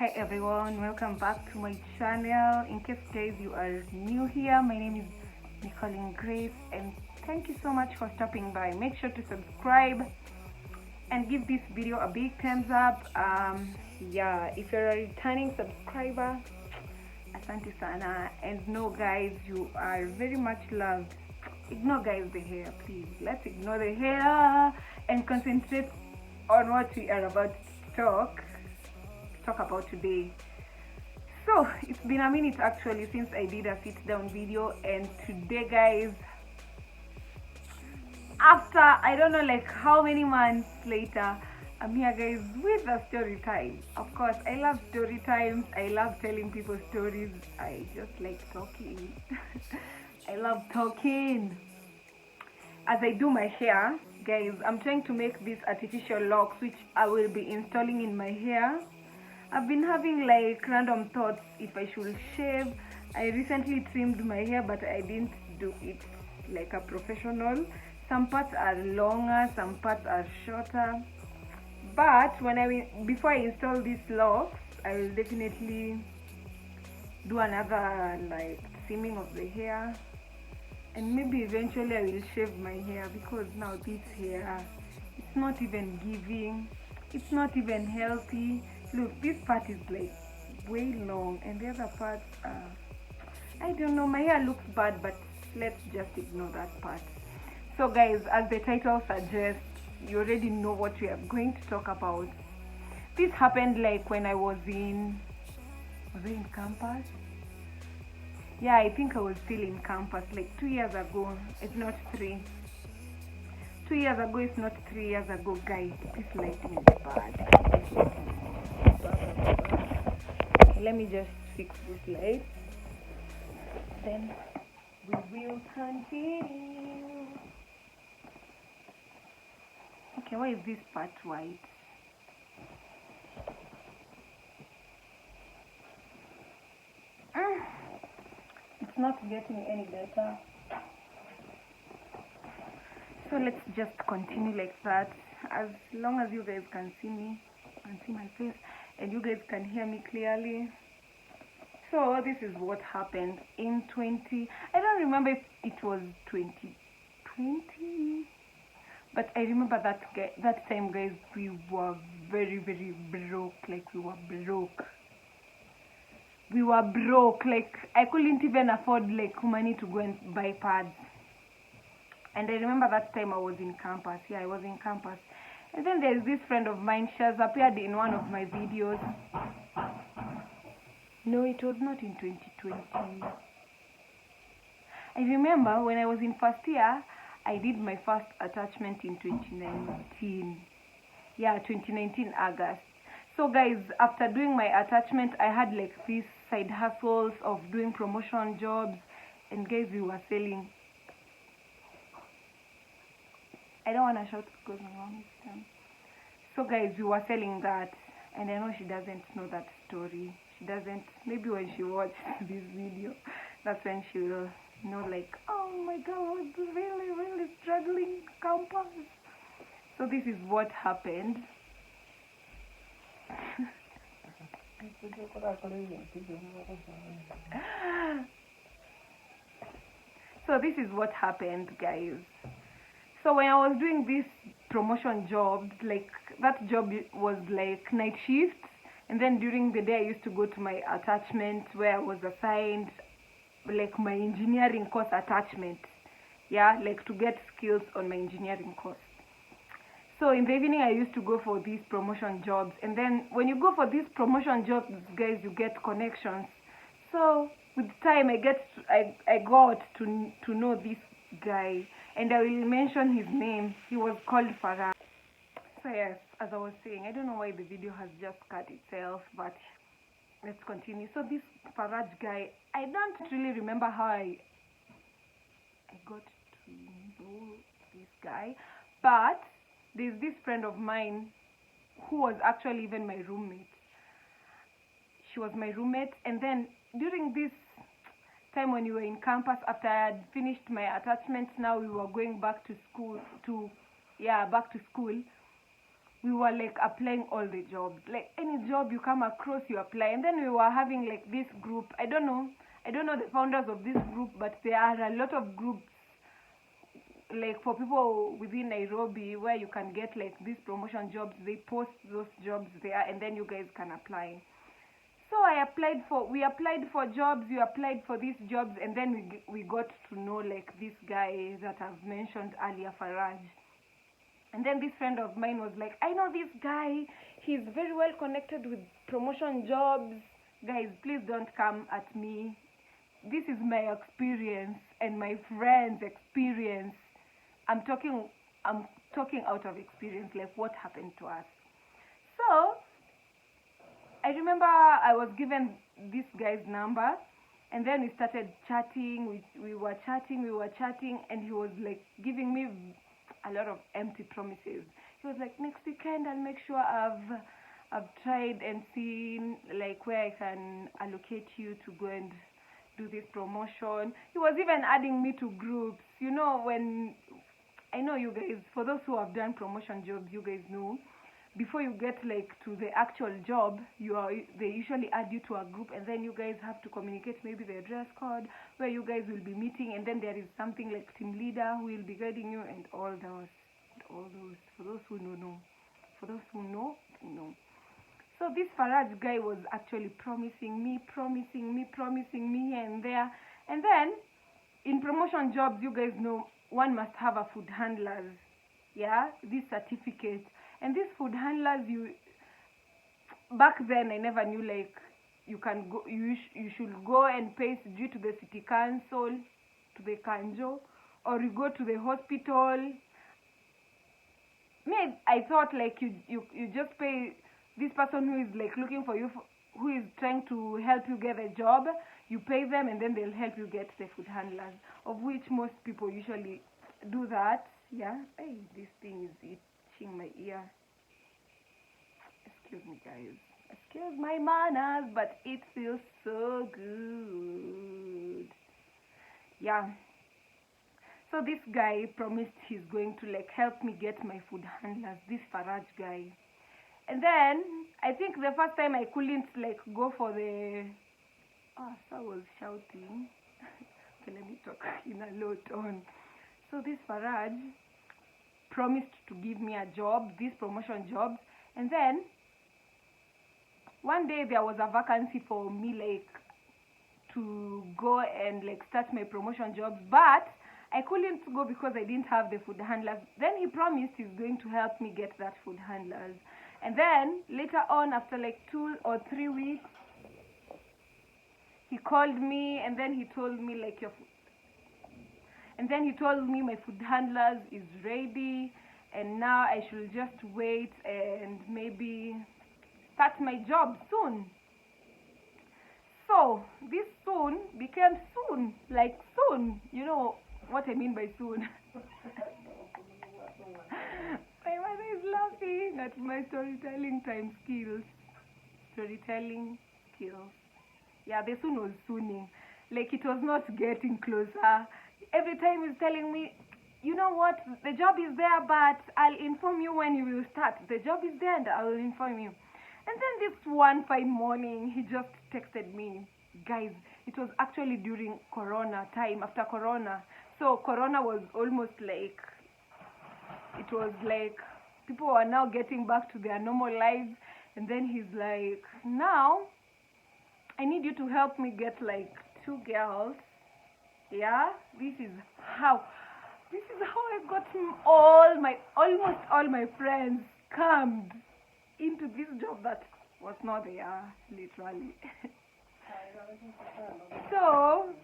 Hi everyone, welcome back to my channel. In case guys you are new here, my name is Nicole Grace and thank you so much for stopping by. Make sure to subscribe and give this video a big thumbs up. If you're a returning subscriber, asante sana, and no guys, you are very much loved. Ignore guys the hair, please. Let's ignore the hair and concentrate on what we are about to talk about today. So it's been a minute actually since I did a sit down video, and today guys, after I don't know like how many months later, I'm here guys with a story time. Of course, I love story times. I love telling people stories. I just like talking. I love talking. As I do my hair, guys, I'm trying to make these artificial locks which I will be installing in my hair. I've been having like random thoughts if I should shave. I recently trimmed my hair, but I didn't do it like a professional. Some parts are longer, some parts are shorter. But before I install these locks, I will definitely do another like trimming of the hair, and maybe eventually I will shave my hair, because now this hair, it's not even giving, it's not even healthy. Look, this part is like way long and the other parts I don't know, my hair looks bad, but let's just ignore that part. So guys, as the title suggests, you already know what we are going to talk about. This happened like when I was in campus. Yeah, I think I was still in campus like 2 years ago, if not 3. 2 years ago, if not 3 years ago, guys. This lighting is bad. Let me just fix this light, then we will continue. Okay, why is this part white? It's not getting any better. So let's just continue like that, as long as you guys can see me and see my face, and you guys can hear me clearly. So this is what happened in I don't remember if it was 2020, but I remember that time guys, we were very broke. Like we were broke, like I couldn't even afford like money to go and buy pads. And I remember that time I was in campus. Yeah, I was in campus. And then there's this friend of mine. She has appeared in one of my videos. No, it was not in 2020. I remember when I was in first year, I did my first attachment in 2019. Yeah, 2019 August. So guys, after doing my attachment, I had like these side hustles of doing promotion jobs. And guys, we were selling. I don't want to shout because my mom is done. So guys, we were selling that, and I know she doesn't know that story. She doesn't. Maybe when she watches this video, that's when she will know like, oh my god, I was really struggling campus. So this is what happened. So this is what happened, guys. So when I was doing this promotion job, like that job was like night shift, and then during the day I used to go to my attachment where I was assigned like my engineering course attachment. Yeah, like to get skills on my engineering course. So in the evening I used to go for these promotion jobs, and then when you go for these promotion jobs, guys, you get connections. So with time I got to know this guy, and I will mention his name. He was called Farah. So yes, as I was saying, I don't know why the video has just cut itself, but let's continue. So this Faraj guy, I don't really remember how I got to know this guy, but there's this friend of mine who was actually even my roommate. She was my roommate, and then during this time when we were in campus, after I had finished my attachments, now we were going back to school back to school. we were like applying all the jobs, like any job you come across you apply. And then we were having like this group. I don't know the founders of this group, but there are a lot of groups like for people within Nairobi where you can get like these promotion jobs. They post those jobs there, and then you guys can apply. So we applied for jobs, we applied for these jobs, and then we got to know like this guy that I've mentioned earlier, Faraj. And then this friend of mine was like, I know this guy, he's very well connected with promotion jobs. Guys, please don't come at me. This is my experience and my friend's experience. I'm talking out of experience, like what happened to us. So I remember I was given this guy's number, and then we started chatting. We were chatting, and he was like giving me a lot of empty promises. He was like, next weekend I'll make sure I've tried and seen like where I can allocate you to go and do this promotion. He was even adding me to groups. You know, when I know you guys, for those who have done promotion jobs, you guys know, before you get like to the actual job, they usually add you to a group, and then you guys have to communicate maybe the dress code, where you guys will be meeting, and then there is something like team leader who will be guiding you, and all those. For those who know. For those who know. So this Faraj guy was actually promising me here and there. And then in promotion jobs, you guys know, one must have a food handlers, this certificate. And these food handlers, back then I never knew like you can go, you should go and pay due to the city council, to the kanjo, or you go to the hospital. I thought like you just pay this person who is like looking for you, who is trying to help you get a job. You pay them, and then they'll help you get the food handlers, of which most people usually do that. Hey, this thing is itching my ear. Excuse me, guys. Excuse my manners, but it feels so good. So this guy promised he's going to like help me get my food handlers, this Faraj guy. And then I think the first time I couldn't like go for the I was shouting. Okay, let me talk in a low tone. So this Faraj promised to give me a job, this promotion job, and then one day there was a vacancy for me like to go and like start my promotion job, but I couldn't go because I didn't have the food handlers. Then he promised he's going to help me get that food handlers. And then later on, after like 2 or 3 weeks, he called me, and then he told me like my food handlers is ready, and now I should just wait and maybe start my job soon. So this soon became soon, like soon. You know what I mean by soon. My mother is laughing at my storytelling skills. The soon was sooning. Like it was not getting closer. Every time he's telling me, you know what, the job is there, but I'll inform you when you will start. The job is there and I'll inform you. And then this one fine morning, he just texted me. Guys, it was actually during Corona time, after Corona. So Corona was almost like, it was like people are now getting back to their normal lives. And then he's like, now I need you to help me get like 2 girls. This is how I got almost all my friends scammed into this job that was not there, literally. So,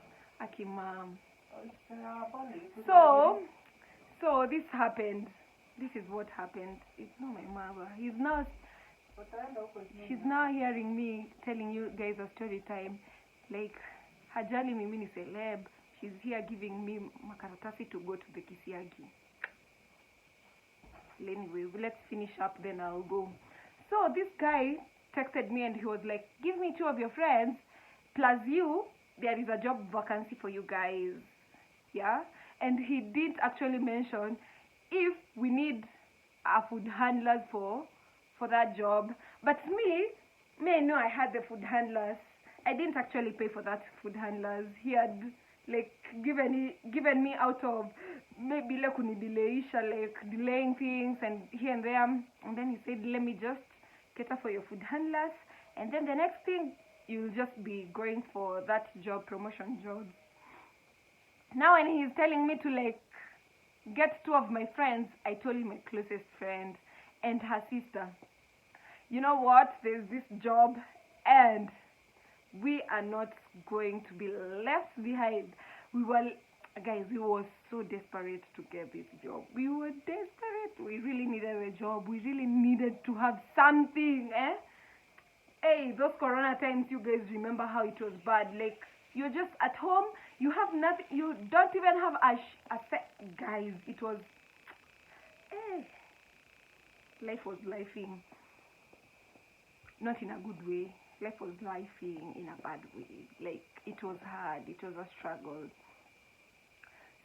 Mom. So this happened. This is what happened. It's not my mother. She's now hearing me telling you guys a story time. Like, hajali mimi ni celeb. She's here giving me makaratasi to go to the Kisiagi. Anyway, let's finish up, then I'll go. So this guy texted me and he was like, give me 2 of your friends, plus you, there is a job vacancy for you guys. And he did actually mention if we need food handlers for that job. But me, I know I had the food handlers. I didn't actually pay for that food handlers. He had like given me out of maybe like kunidileisha, like delaying things and here and there. And then he said, let me just cater for your food handlers, and then the next thing you'll just be going for that job, promotion job. Now when he's telling me to like get two of my friends, I told him my closest friend and her sister, you know what, there's this job and we are not going to be left behind. We were so desperate to get this job. We were desperate. We really needed a job. We really needed to have something, Hey, those corona times, you guys remember how it was bad. Like, you're just at home, you have nothing, you don't even have guys, it was, life was lifing. Not in a good way. Life was lifing in a bad way. Like, it was hard, it was a struggle.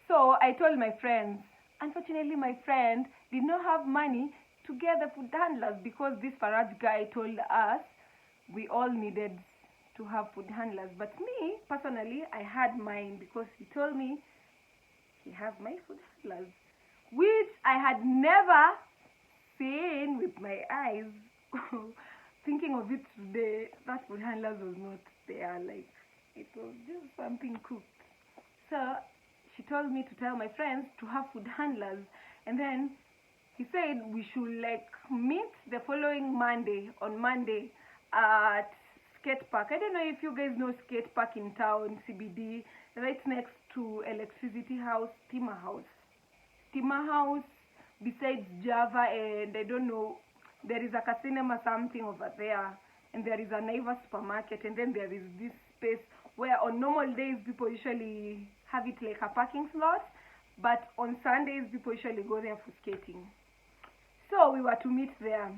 So I told my friends. Unfortunately, my friend did not have money to get the food handlers because this Faraj guy told us we all needed to have food handlers. But me, personally, I had mine because he told me he has my food handlers, which I had never seen with my eyes. Thinking of it today, that food handlers was not there. Like, it was just something cooked. So she told me to tell my friends to have food handlers, and then he said we should like meet the following Monday, on Monday, at skate park. I don't know if you guys know skate park in town, CBD, right next to electricity house, steamer house besides Java, and I don't know, there is a cinema something over there, and there is a Naivas supermarket, and then there is this space where on normal days people usually have it like a parking slot, but on Sundays people usually go there for skating. So we were to meet there.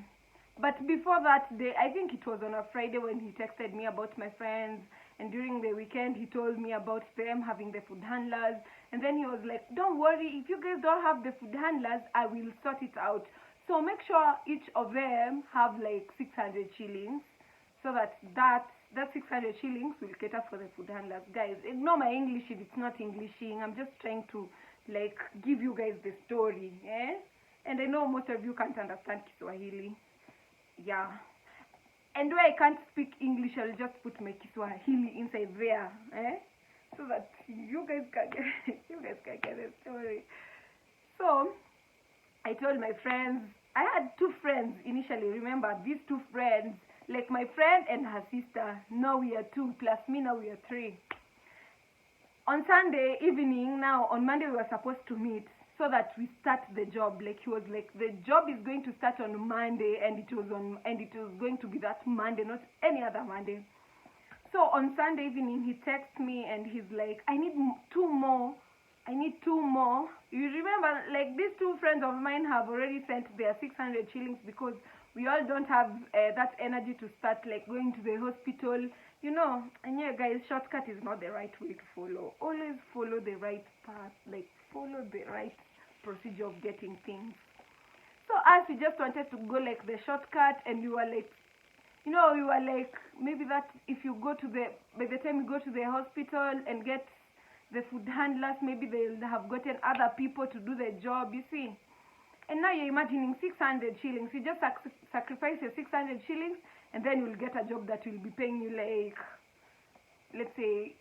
But before that day, I think it was on a Friday when he texted me about my friends, and during the weekend he told me about them having the food handlers, and then he was like, don't worry, if you guys don't have the food handlers, I will sort it out. So make sure each of them have like 600 shillings, so that 600 shillings will cater for the food handlers. Guys, ignore my English if it's not Englishing. I'm just trying to like give you guys the story, And I know most of you can't understand Kiswahili. Yeah. And where I can't speak English, I'll just put my Kiswahili inside there, so that you guys can get the story. So I told my friends, I had two friends initially, remember, these two friends, like my friend and her sister, now we are two, plus me, now we are three. On Sunday evening, now on Monday we were supposed to meet so that we start the job. Like, he was like, the job is going to start on Monday, and it was going to be that Monday, not any other Monday. So on Sunday evening he texts me and he's like, I need two more. You remember, like, these two friends of mine have already sent their 600 shillings because we all don't have that energy to start like going to the hospital, you know. And yeah, guys, shortcut is not the right way to follow. Always follow the right path, like follow the right procedure of getting things. So us, we just wanted to go like the shortcut, and we were like, you know, we were like, maybe that if you go to by the time you go to the hospital and get the food handlers, maybe they'll have gotten other people to do the job, you see. And now you're imagining 600 shillings. You just sacrifice your 600 shillings, and then you'll get a job that will be paying you like, let's say,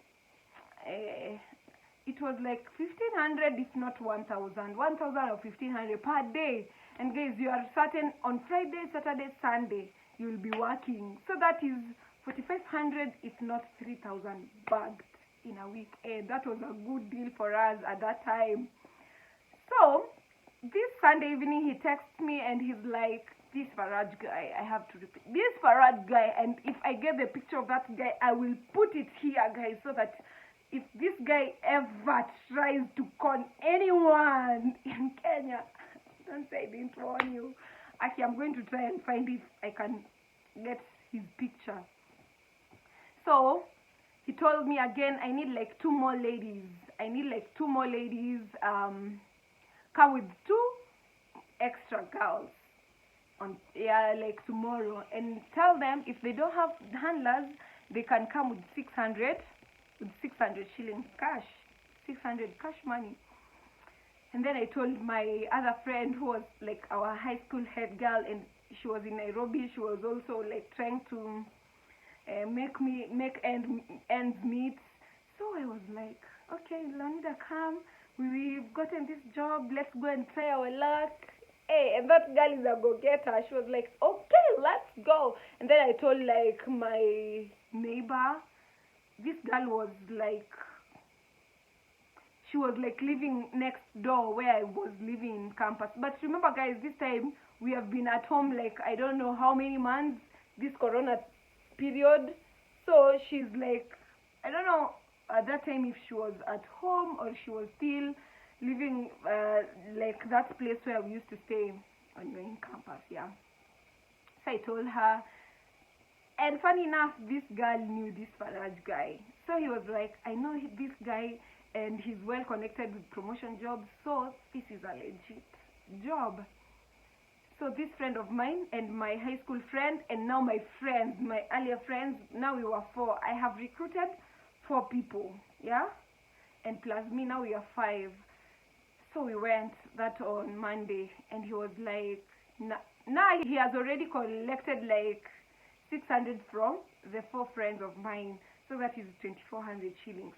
it was like 1,500, if not 1,000 or 1,500 per day. And guys, you are certain on Friday, Saturday, Sunday, you'll be working. So that is 4,500, if not 3,000 bagged in a week. And that was a good deal for us at that time. So this Sunday evening he texts me and he's like, this Faraj guy, I have to repeat, this Faraj guy, and if I get the picture of that guy, I will put it here, guys, so that if this guy ever tries to con anyone in Kenya, don't say I didn't warn you. Actually, I'm going to try and find if I can get his picture. So he told me again, I need like two more ladies. Come with two extra girls on like tomorrow, and tell them if they don't have handlers, they can come with 600 shillings cash, 600 cash money. And then I told my other friend, who was like our high school head girl, and she was in Nairobi. She was also like trying to make ends meet. So I was like, okay, Leonida, come. We've gotten this job. Let's go and try our luck. Hey, and that girl is a go-getter. She was like, okay, let's go. And then I told like my neighbor. This girl was like, she was like living next door where I was living in campus. But remember, guys, this time we have been at home like I don't know how many months, this corona period. So she's like, I don't know at that time if she was at home or she was still living like that place where we used to stay on main campus. Yeah. So I told her, and funny enough, this girl knew this Faraj guy. So he was like, I know this guy and he's well connected with promotion jobs, so this is a legit job. So this friend of mine and my high school friend, and now my friends, my earlier friends, now we were 4. I have recruited 4 people, yeah? And plus me, now we are 5. So we went that on Monday, and he was like, now he has already collected like 600 from the 4 friends of mine, so that is 2,400 shillings.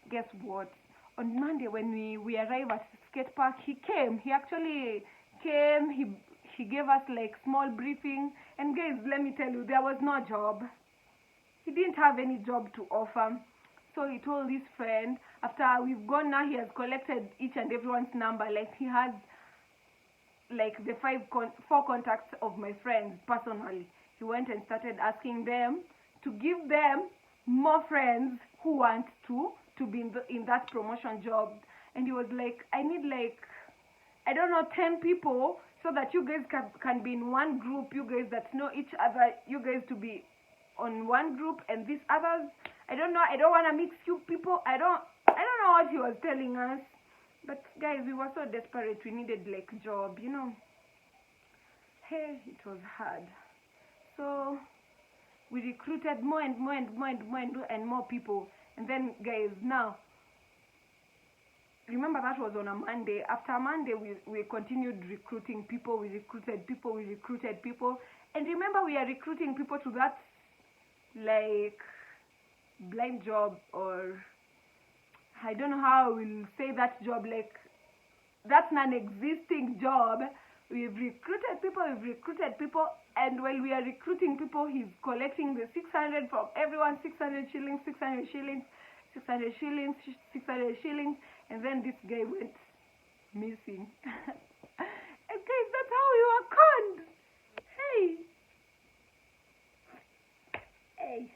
Guess what? On Monday when we arrived at the skate park, he came. He actually came. He gave us like small briefing. And guys, let me tell you, there was no job. He didn't have any job to offer. So he told his friend, after we've gone now, he has collected each and everyone's number. Like he has like the 4 contacts of my friends personally. He went and started asking them to give them more friends who want to be in that promotion job. And he was like, I need like, I don't know, 10 people so that you guys can be in one group, you guys that know each other, you guys to be on one group, and these others, I don't know, I don't want to mix you people. I don't know what he was telling us. But guys, we were so desperate, we needed like job, you know. Hey, it was hard. So we recruited more and more people. And then guys, now remember that was on a Monday. After Monday we continued recruiting people. We recruited people. And remember, we are recruiting people to that like blind job, or I don't know how I will say that job, like that's non-existing job. We've recruited people, and while we are recruiting people, he's collecting the 600 from everyone, 600 shillings, 600 shillings, 600 shillings, 600 shillings, and then this guy went missing. And guys, that's how we were conned. Hey,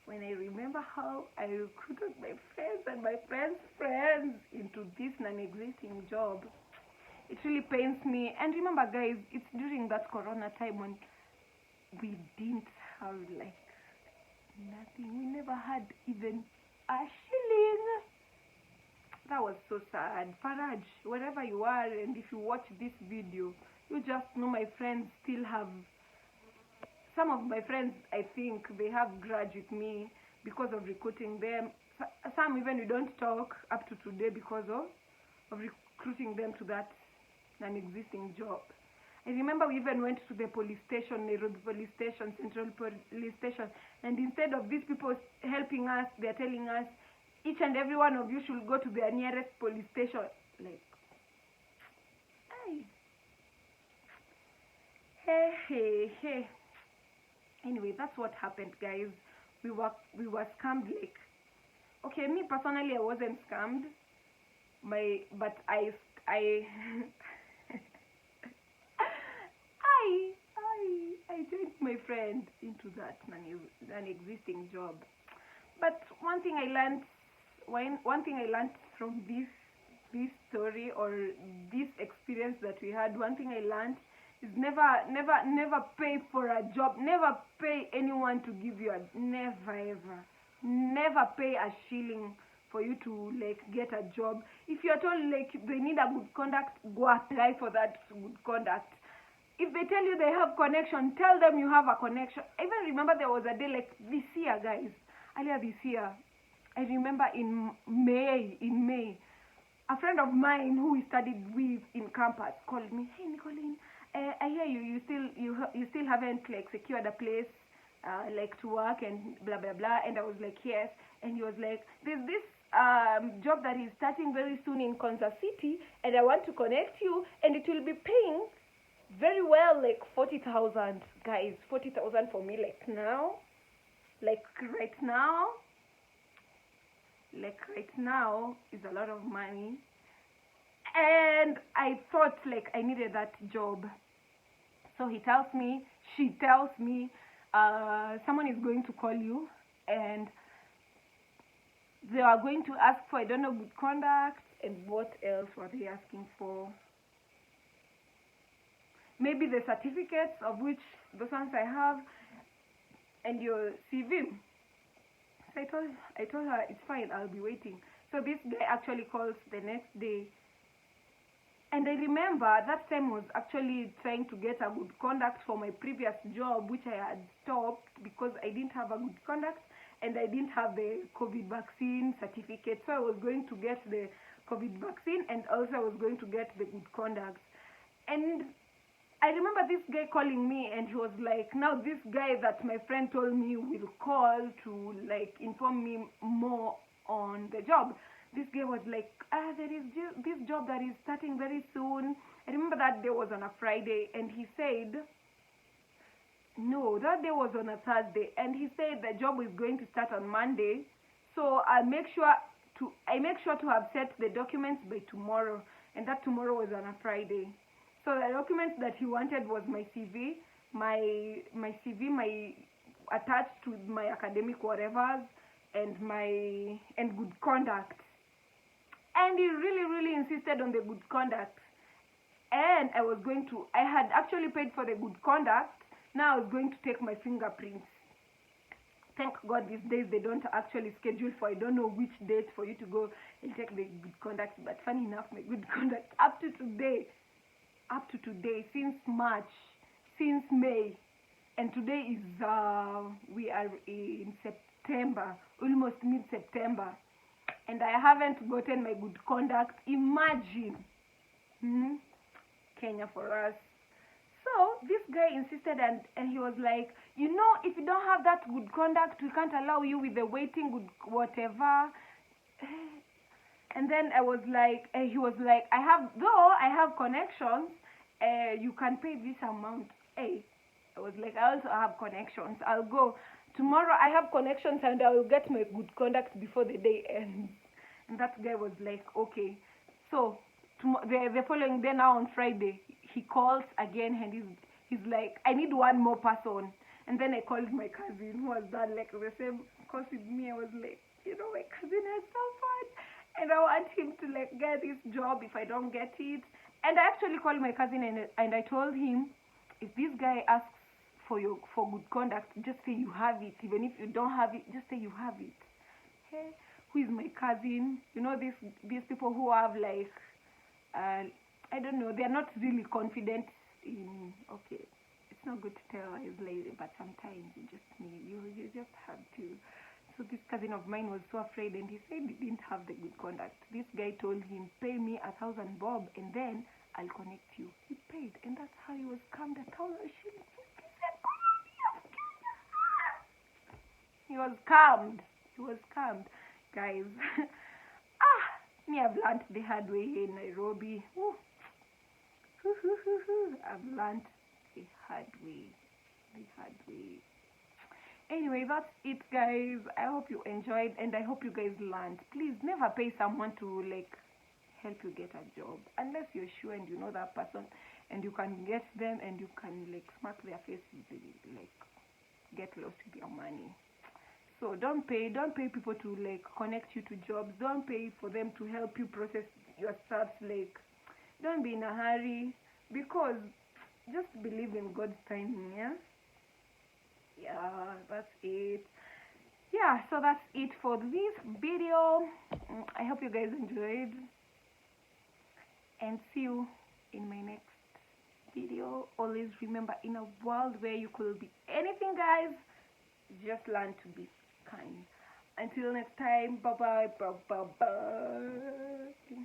when I remember how I recruited my friends and my friends' friends into this non-existing job, it really pains me. And remember, guys, it's during that corona time when we didn't have like nothing. We never had even a shilling. That was so sad. Faraj, wherever you are, and if you watch this video, you just know my friends still have, some of my friends, I think they have grudge with me because of recruiting them. Some even we don't talk up to today because of recruiting them to that non-existing job. I remember we even went to the police station, Nairobi police station, Central police station, and instead of these people helping us, they're telling us, each and every one of you should go to their nearest police station. Like, hey. Anyway, that's what happened, guys. We were scammed. Like, okay, me personally, I wasn't scammed. But I I joined my friend into that non-existing job. But one thing I learned from this story, or this experience that we had, one thing I learned is never pay for a job. Never pay anyone to give you never pay a shilling for you to like get a job. If you're told like they need a good conduct, go apply for that good conduct. If they tell you they have connection, tell them you have a connection. I even remember there was a day like this year, guys, earlier this year. I remember in May, a friend of mine who we studied with in campus called me. Hey, Nicolene, I hear you still haven't like secured a place like to work and blah blah blah. And I was like, yes. And he was like, there's this job that is starting very soon in Kansas City, and I want to connect you, and it will be paying very well, like 40,000, guys. 40,000 for me, like now, like right now is a lot of money. And I thought like I needed that job. So she tells me, someone is going to call you, and they are going to ask for, I don't know, good conduct, and what else were they asking for? Maybe the certificates, of which those ones I have, and your CV. So I told her it's fine, I'll be waiting. So this guy actually calls the next day. And I remember that time was actually trying to get a good conduct for my previous job, which I had stopped because I didn't have a good conduct and I didn't have the COVID vaccine certificate. So I was going to get the COVID vaccine, and also I was going to get the good conduct. And I remember this guy calling me, and he was like, now this guy that my friend told me will call to like inform me more on the job. This guy was like, there is this job that is starting very soon. I remember that day was on a Friday, and he said, no, that day was on a Thursday, and he said the job is going to start on Monday. So I make sure to have set the documents by tomorrow, and that tomorrow was on a Friday. So the documents that he wanted was my CV, my attached to my academic whatevers, and good conduct. And he really insisted on the good conduct. And I had actually paid for the good conduct. Now I was going to take my fingerprints. Thank God these days they don't actually schedule for, I don't know which date for you to go and take the good conduct. But funny enough, my good conduct up to today, since March, since May, and today is we are in September, almost mid-September, and I haven't gotten my good conduct. Imagine. Kenya for us. So this guy insisted, and he was like, if you don't have that good conduct, we can't allow you with the waiting good whatever. And then I was like, he was like, I have connections, you can pay this amount. I was like, I also have connections. I'll go tomorrow. I have connections, and I will get my good conduct before the day ends. And that guy was like, okay. So the following day, now on Friday, he calls again, and he's like, I need one more person. And then I called my cousin, who was done like the same course with me. I was like, my cousin has so fun, and I want him to like get this job if I don't get it. And I actually called my cousin, and I told him, if this guy asks for good conduct, just say you have it. Even if you don't have it, just say you have it. Hey, who is my cousin? These people who have like, I don't know, they're not really confident in, okay, it's not good to tell he's lazy, but sometimes you just have to. So this cousin of mine was so afraid, and he said he didn't have the good conduct. This guy told him, pay me 1,000 bob, and then I'll connect you. He paid, and that's how he was scammed 1,000 shillings. He was scammed, guys. Me, I've learned the hard way here in Nairobi. I've learned the hard way. Anyway, that's it, guys. I hope you enjoyed, and I hope you guys learned. Please never pay someone to like help you get a job unless you're sure and you know that person, and you can get them, and you can like smack their face with like get lost with your money. So don't pay people to like connect you to jobs. Don't pay for them to help you process your stuff. Like, don't be in a hurry, because just believe in God's timing. Yeah, that's it. Yeah, so that's it for this video. I hope you guys enjoyed, and see you in my next video. Always remember, in a world where you could be anything, guys, just learn to be kind. Until next time, bye bye, bye bye, bye.